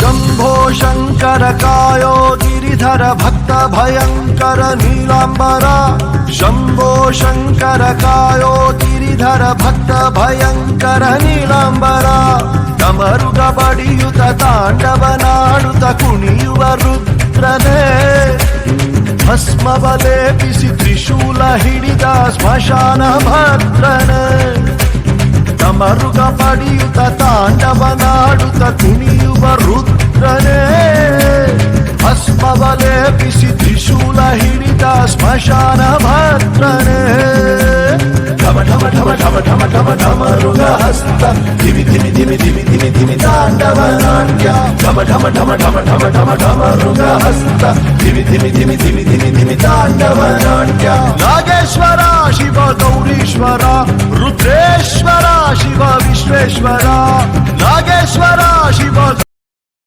शंभो शंकर कायो गिरिधर भक्त भयंकर नीलांबरा शंभो शंकर कायो गिरिधर भक्त भयंकर नीलांबरा डमरुग बडियुत तांडवनाडुत कुಣಿಯುವ ರುದ್ರನೇ ಭಸ್ಮವಲೇಪಿಸಿ ತ್ರಿಶೂಲ ಹಿಡಿದ ಸ್ಮಶಾನ ಭದ್ರನೇ ಡಮರುಗ ಬಡಿಯುತ ತಾಂಡವನಾಡುತ್ತ ಕುಣಿಯುವ ರುದ್ರನೇ ಭಸ್ಮವಲೇಪಿಸಿ ತ್ರಿಶೂಲ ಹಿಡಿದ ಸ್ಮಶಾನ ಭದ್ರನೇ ಢಮ ಢಮ ಢಮ ಢಮ ಢಮ ಢಮ ಢಮರುಗ ಹಸ್ತ ಧಿಮಿ ಧಿಮಿ ಧಿಮಿ ಧಿಮಿ ಧಿಮಿ ಧಿಮಿ ತಾಂಡವ ನಾಟ್ಯ ಢಮ ಢಮ ಢಮ ಢಮ ಢಮ ಢಮ ಢಮರುಗ ಹಸ್ತ ಧಿಮಿ ಧಿಮಿ ಧಿಮಿ ಧಿಮಿ ಧಿಮಿ ಧಿಮಿ ತಾಂಡವ ನಾಟ್ಯ ನಾಗೇಶ್ವರ ಶಿವ ಗೌರೀಶ್ವರ ರುದ್ರೇಶ್ವರ ಶಿವ ವಿಶ್ವೇಶ್ವರ ನಾಗೇಶ್ವರ ಶಿವ